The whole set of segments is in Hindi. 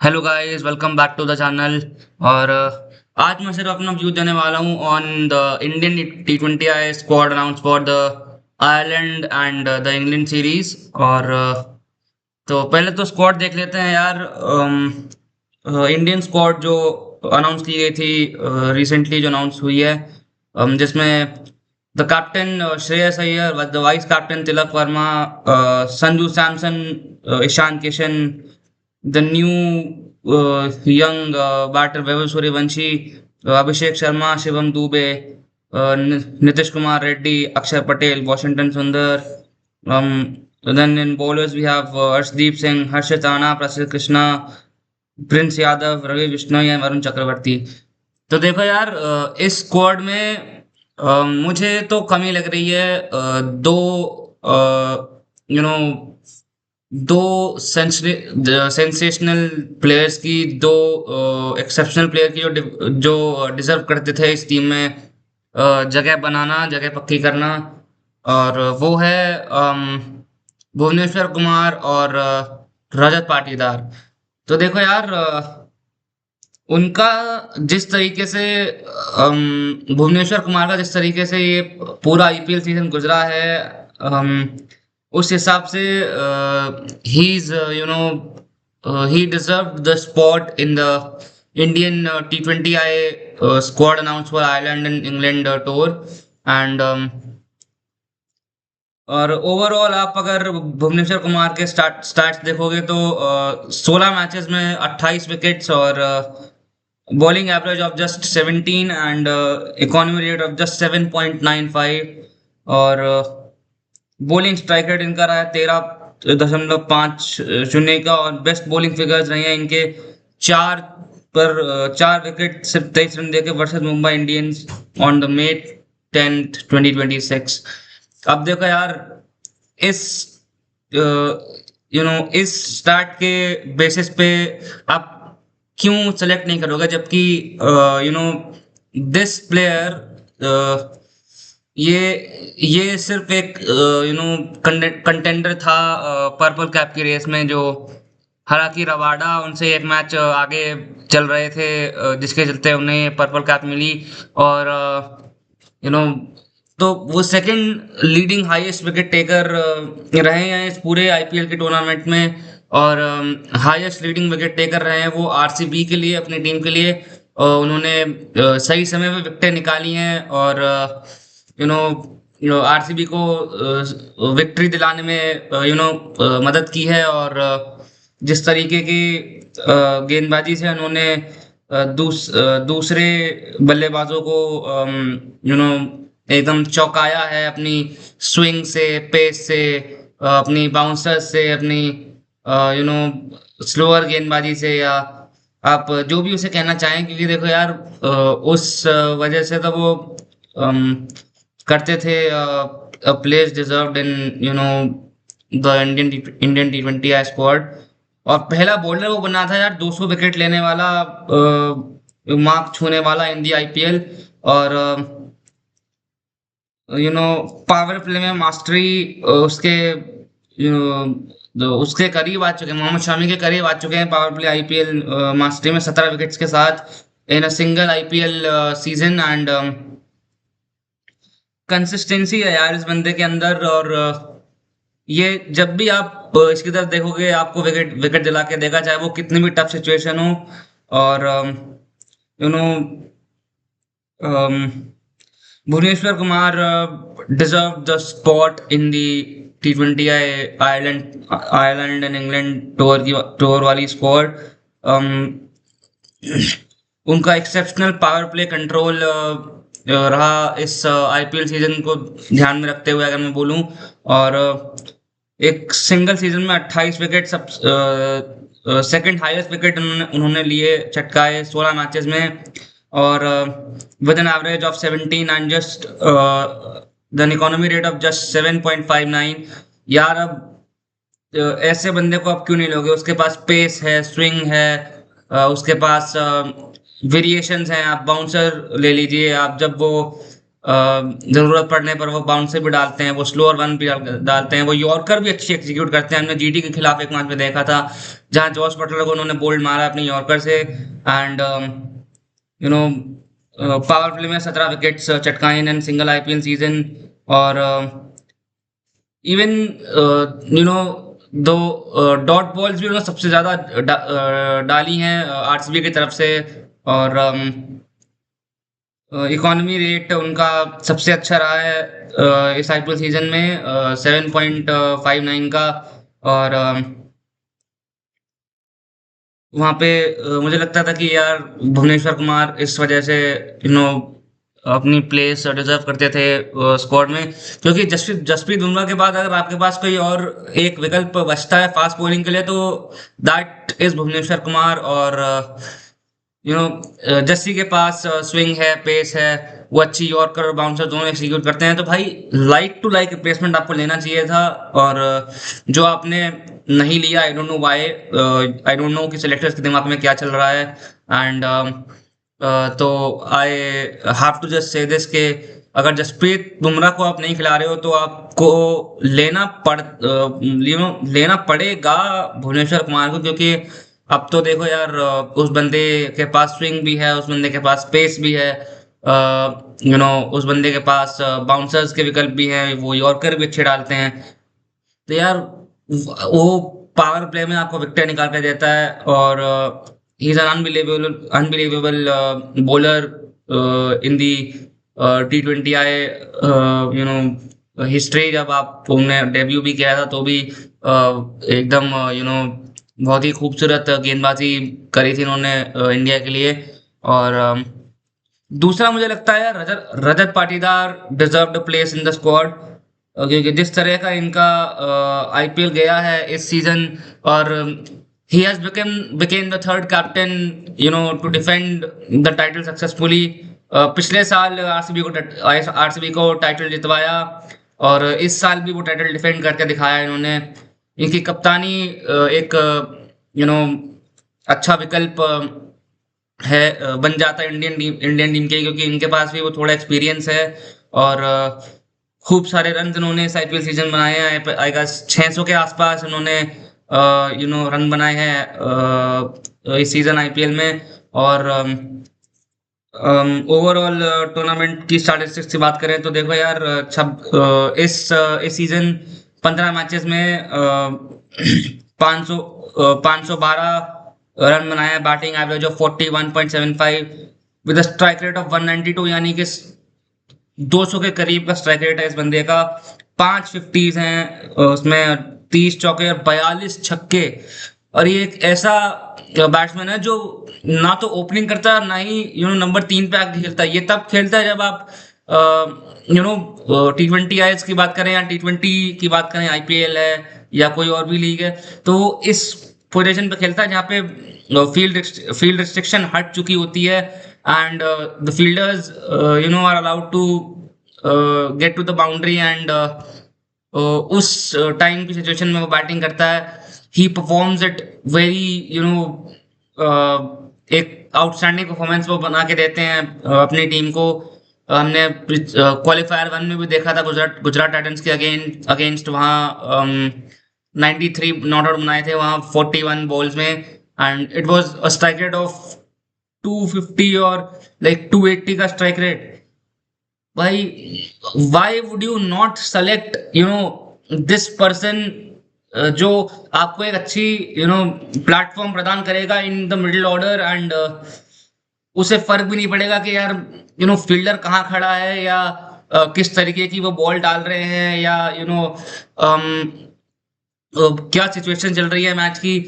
Hello guys, welcome back to the channel. और आज मैं सिर्फ अपना व्यू देने वाला हूँ on the Indian T 20 I squad announce for the Ireland and the England series. और तो पहले तो स्क्वाड देख लेते हैं यार। इंडियन स्क्वाड जो अनाउंस की गई थी, रिसेंटली जो अनाउंस हुई है, जिसमें the captain Shreyas Iyer, the vice captain Tilak Varma, Sanju Samson, Ishan Kishan, the new young batter Vaibhav Suryavanshi, Abhishek Sharma, Shivam Dube, Nitish Kumar Reddy, Axar Patel, Washington Sundar. Then in bowlers we have Arshdeep Singh, Harshit Rana, Prasidh Krishna, Prince Yadav, Ravi Bishnoi या वरुण चक्रवर्ती। तो देखो यार, इस स्क्वाड में मुझे तो कमी लग रही है। दो यू नो दो सेंसेशनल प्लेयर्स की, दो एक्सेप्शनल प्लेयर की जो डिजर्व करते थे इस टीम में जगह बनाना, जगह पक्की करना। और वो है भुवनेश्वर कुमार और रजत पाटीदार। तो देखो यार, उनका जिस तरीके से भुवनेश्वर कुमार का जिस तरीके से ये पूरा आईपीएल सीजन गुजरा है, उस हिसाब से he is he deserved the spot in the Indian T20I squad announced for Ireland and England tour. And और ओवरऑल आप अगर भुवनेश्वर कुमार के स्टार्ट्स देखोगे तो 16 मैचेस में 28 विकेट्स और bowling average of just 17 and economy rate of just 7.95। और बॉलिंग स्ट्राइक रेट इनका रहा है 13.50 का। और बेस्ट बॉलिंग फिगर्स रहे हैं इनके 4 विकेट सिर्फ 23 रन देके versus Mumbai Indians on the May 10th 2026। अब देखो यार, इस इस स्टार्ट के बेसिस पे आप क्यों सेलेक्ट नहीं करोगे, जबकि दिस प्लेयर, ये सिर्फ एक कंटेंडर था पर्पल कैप की रेस में, जो हालांकि रवाडा उनसे एक मैच आगे चल रहे थे, जिसके चलते उन्हें पर्पल कैप मिली। और यू नो तो वो second leading highest wicket taker रहे हैं इस पूरे आईपीएल के टूर्नामेंट में। और हाईएस्ट लीडिंग विकेट टेकर रहे हैं वो आरसीबी के लिए, अपनी टीम के लिए। उन्होंने सही समय पे विकेटें निकाली हैं और आरसीबी को विक्ट्री दिलाने में मदद की है। और जिस तरीके की गेंदबाजी से उन्होंने दूसरे बल्लेबाजों को एकदम चौंकाया है, अपनी स्विंग से, पेस से, अपनी बाउंसर से, अपनी स्लोअर गेंदबाजी से, या आप जो भी उसे कहना चाहें। क्योंकि देखो यार, उस वजह से तो वो करते थे players deserved in the Indian T20I squad. और पहला बॉलर वो बना था यार 200 विकेट लेने वाला, मार्क छूने वाला इन दी आईपीएल। और पावर प्ले में मास्टरी उसके उसके करीब आ चुके हैं, मोहम्मद शमी के करीब आ चुके हैं पावर प्ले आईपीएल मास्टरी में 17 विकेट्स के साथ in a single IPL season. And consistency है यार इस बंदे के अंदर। और ये जब भी आप इसकी तरफ देखोगे, आपको विकेट विकेट दिला के देगा, चाहे वो कितनी भी टफ सिचुएशन हो। और you know Bhuvneshwar Kumar deserve the spot in the T20I Ireland and England tour वाली स्क्वाड। उनका एक्सेप्शनल पावर प्ले कंट्रोल रहा इस आईपीएल सीजन को ध्यान में रखते हुए, अगर मैं बोलूं। और एक सिंगल सीजन में 28 विकेट, सब सेकंड हाईएस्ट विकेट उन्होंने लिए, चटकाए 16 मैचेस में। और with an average of 17 and just the economy rate of just 7.59। यार अब ऐसे बंदे को आप क्यों नहीं लोगे? उसके पास पेस है, स्विंग है, उसके पास वेरिएशंस हैं। आप बाउंसर ले लीजिए, आप जब वो जरूरत पड़ने पर वो बाउंसर भी डालते हैं, वो स्लोअर वन भी डालते हैं, वो यॉर्कर भी अच्छी एग्जीक्यूट करते हैं। हमने जीटी के खिलाफ एक मैच में देखा था जहां जॉस बटलर को उन्होंने बोल्ड मारा अपनी यॉर्कर से, and you know power play में 17 विकेट्स चटकाए इन सिंगल आईपीएल सीजन। और इवन यू नो दो डॉट बॉल्स भी उन्होंने सबसे ज्यादा डाली हैं आरसीबी की तरफ से। और इकोनॉमी रेट उनका सबसे अच्छा रहा है इस आईपीएल सीजन में, 7.59 का। और वहाँ पे मुझे लगता था कि यार भुवनेश्वर कुमार इस वजह से यू नो अपनी प्लेस डिजर्व करते थे स्क्वाड में, क्योंकि जसप्रीत जसप्रीत बुमराह के बाद अगर आपके पास कोई और एक विकल्प बचता है फास्ट बॉलिंग के लिए तो दैट इज भुवनेश्वर कुमार। और जस्सी के पास स्विंग है, पेस है, वो अच्छी यॉर्कर और बाउंसर दोनों एग्जीक्यूट करते हैं, तो भाई लाइक टू लाइक रिप्लेसमेंट आपको लेना चाहिए था। और जो आपने नहीं लिया, I don't know why, I don't know कि सिलेक्टर्स के दिमाग में क्या चल रहा है। एंड तो I have to just say this के अगर जसप्रीत बुमराह को आप नहीं खिला रहे हो तो आपको लेना पड़ेगा भुवनेश्वर कुमार को, क्योंकि अब तो देखो यार उस बंदे के पास स्विंग भी है, उस बंदे के पास पेस भी है, उस बंदे के पास बाउंसर्स के विकल्प भी हैं, वो यॉर्कर भी अच्छे डालते हैं। तो यार वो पावर प्ले में आपको विकेट निकाल कर देता है। और he is an unbelievable unbelievable bowler in the T20I history. जब आप उन्होंने डेब्यू भी किया था तो भी एकदम बहुत ही खूबसूरत गेंदबाजी करी थी उन्होंने इंडिया के लिए। और दूसरा मुझे लगता है Rajat Rajat Patidar deserved place in the squad, क्योंकि जिस तरह का इनका आईपीएल गया है इस सीजन, और he has became the third captain to defend the title successfully। पिछले साल आरसीबी को टाइटल जितवाया और इस साल भी वो टाइटल डिफेंड करके दिखाया इन्होंने। इनकी कप्तानी एक यू नो अच्छा विकल्प है, बन जाता है इंडियन टीम के, क्योंकि इनके पास भी वो थोड़ा एक्सपीरियंस है। और खूब सारे रन इन्होंने इस आईपीएल सीजन बनाए हैं, आई गेस 600 के आसपास इन्होंने रन बनाए हैं इस सीजन आईपीएल में। और ओवरऑल टूर्नामेंट की स्टैटिस्टिक्स की बात करें तो देखो यार, इस सीजन 15 मैचेस में 512 रन बनाया, batting average of 41.75 with strike rate of 192, यानी कि 200 के करीब का स्ट्राइक रेट है इस बंदे का। 5 50s हैं उसमें, 30 चौके और 42 छक्के। और ये एक ऐसा बैट्समैन है जो ना तो ओपनिंग करता है ना ही नंबर 3 पे आके खेलता है। ये तब खेलता है जब आप T20I की बात करें या T20 की बात करें, आईपीएल है या कोई और भी लीग है, तो इस पोजीशन पे खेलता है जहाँ पे फील्ड रिस्ट्रिक्शन हट चुकी होती है, and the fielders are allowed to get to the boundary. And उस टाइम की सिचुएशन में वो बैटिंग करता है, ही परफॉर्म्स इट वेरी एक आउटस्टैंडिंग परफॉर्मेंस वो बना के देते हैं अपनी टीम को। हमने क्वालिफायर 1 में भी देखा था गुजरात टाइटंस के अगेंस्ट, वहाँ 93 नॉट आउट बनाए थे वहाँ 41 बॉल्स में, and it was a strike rate of 250 और लाइक 280 का स्ट्राइक रेट। भाई why would you not select this person जो आपको एक अच्छी प्लेटफॉर्म प्रदान करेगा in the middle order, and उसे फर्क भी नहीं पड़ेगा कि यार फील्डर कहाँ खड़ा है या किस तरीके की वो बॉल डाल रहे हैं या क्या सिचुएशन चल रही है मैच की।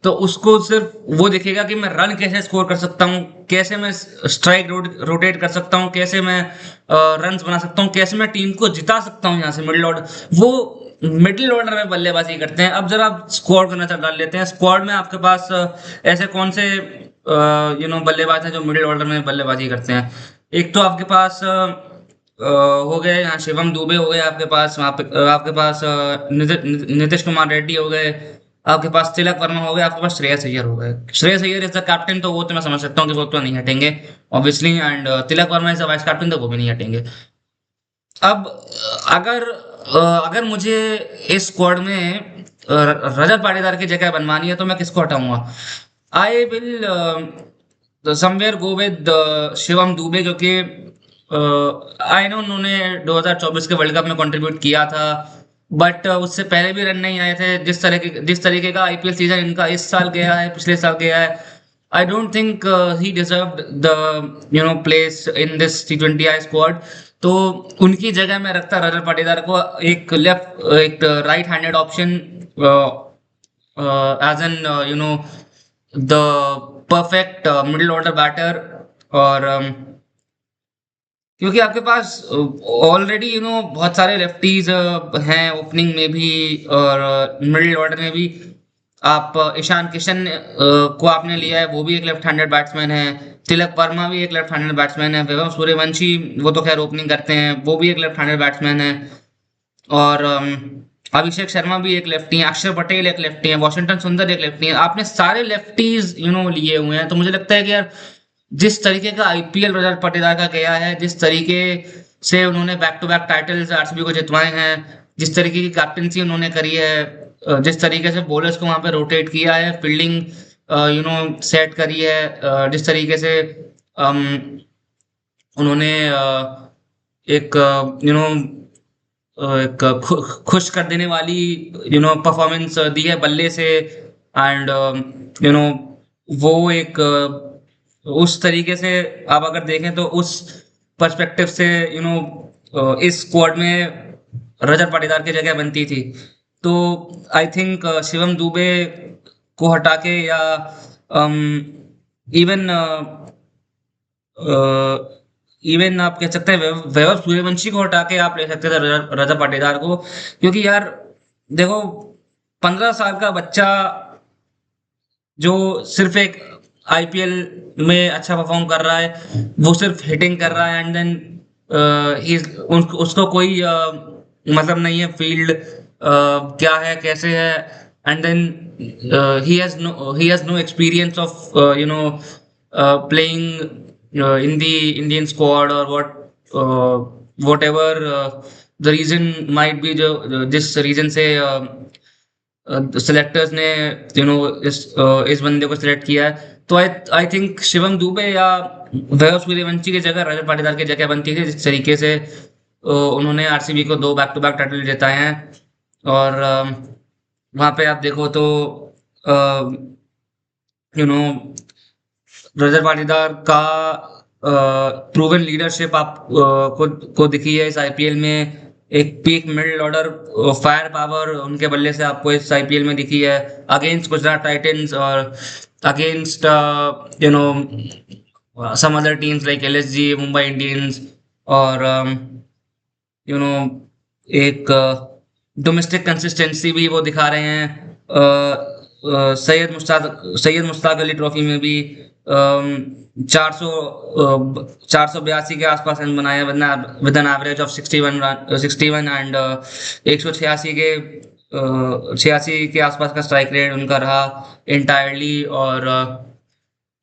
तो उसको सिर्फ वो देखेगा कि मैं रन कैसे स्कोर कर सकता हूँ, कैसे मैं स्ट्राइक रोटेट कर सकता हूँ, कैसे मैं रन्स बना सकता हूँ, कैसे मैं टीम को जिता सकता हूँ यहाँ से मिडिल ऑर्डर। वो मिडिल ऑर्डर में बल्लेबाजी करते हैं। अब जरा आप स्क्वाड का नजर डाल लेते हैं, स्क्वाड में आपके पास ऐसे कौन से बल्लेबाज हैं जो मिडिल ऑर्डर में बल्लेबाजी करते हैं। एक तो आपके पास हो गए यहाँ शिवम दुबे हो गए, आपके पास वहाँ पे आपके पास नीतीश कुमार रेड्डी हो गए, आपके पास तिलक वर्मा हो गए, आपके पास श्रेयस अय्यर हो गए। Shreyas Iyer is the captain, तो वो तो मैं समझ सकता हूँ कि वो तो नहीं हटेंगे obviously, and Tilak Varma is the vice captain, तो वो भी नहीं हटेंगे। अब अगर मुझे इस स्क्वाड में रजत पाटीदार की जगह बनवानी है तो मैं किसको हटाऊंगा? I will somewhere go with Shivam Dube, क्योंकि आई नो उन्होंने 2024 के वर्ल्ड कप में कंट्रीब्यूट किया था, बट उससे पहले भी रन नहीं आए थे। जिस तरीके का आईपीएल सीजन इनका इस साल गया है, पिछले साल गया है, I don't think he deserved the place in this T20I squad. तो उनकी जगह में रखता रजत पाटीदार को, एक right handed option, as an the perfect middle order batter. और क्योंकि आपके पास ऑलरेडी बहुत सारे लेफ्टीज हैं ओपनिंग में भी और मिडिल ऑर्डर में भी। आप ईशान किशन को आपने लिया है, वो भी एक लेफ्ट हैंडेड बैट्समैन है। तिलक वर्मा भी एक लेफ्ट हैंडेड बैट्समैन है। वैभव सूर्यवंशी, वो तो खैर ओपनिंग करते हैं, वो भी एक लेफ्ट हैंडेड बैट्समैन है। और अभिषेक शर्मा भी एक लेफ्टी है, अक्षर पटेल एक लेफ्टी है, वॉशिंगटन सुंदर एक लेफ्टी है। आपने सारे लेफ्टीज लिए हुए हैं, तो मुझे लगता है कि यार जिस तरीके का आईपीएल रजत पाटीदार का गया है, जिस तरीके से उन्होंने back to back titles RCB को जितवाए हैं, जिस तरीके की कैप्टनसी उन्होंने करी है, जिस तरीके से बॉलर्स को वहां पे रोटेट किया है, फील्डिंग सेट करी है, जिस तरीके से अम, उन्होंने एक एक खुश कर देने वाली परफॉर्मेंस दी है बल्ले से। एंड यू नो वो एक उस तरीके से आप अगर देखें तो उस पर्सपेक्टिव से इस स्क्वाड में रजत पाटीदार की जगह बनती थी। तो आई थिंक शिवम दुबे को हटा के, या इवन इवन आप कह सकते हैं वैभव सूर्यवंशी को हटा के आप ले सकते थे रजत पाटीदार को। क्योंकि यार देखो, 15 साल का बच्चा जो सिर्फ एक आईपीएल में अच्छा परफॉर्म कर रहा है, वो सिर्फ हिटिंग कर रहा है, एंड देन उसको कोई मतलब नहीं है फील्ड क्या है कैसे है। And then he has no experience of playing in the Indian squad, or whatever the reason might be, जो जिस रीजन से सिलेक्टर्स ने इस बंदे को सिलेक्ट किया है। तो आई थिंक शिवम दुबे या वैभव सूर्यवंशी की जगह रजत पाटीदार की जगह बनती थी, जिस तरीके से उन्होंने आरसीबी को 2 बैक टू बैक टाइटल जिताए हैं। और वहां पे आप देखो तो यू नो रजत पाटीदार का प्रूवन लीडरशिप आप को दिखी है इस आईपीएल में। एक peak middle order fire power उनके बल्ले से आपको इस आईपीएल में दिखी है, अगेंस्ट गुजरात टाइटंस और against some other teams like LSG, Mumbai Indians. और यू नो एक डोमेस्टिक कंसिस्टेंसी भी वो दिखा रहे हैं। सैयद मुश्ताक अली ट्रॉफी में भी 482 के आसपास रन बनाए with an average of 61 and 186 के आसपास का स्ट्राइक रेट उनका रहा इंटायरली। और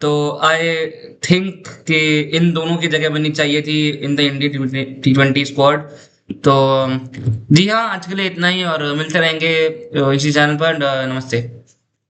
तो आई थिंक कि इन दोनों की जगह बननी चाहिए थी in the Indian T20 squad. तो जी हाँ, आज के लिए इतना ही, और मिलते रहेंगे इसी चैनल पर। नमस्ते।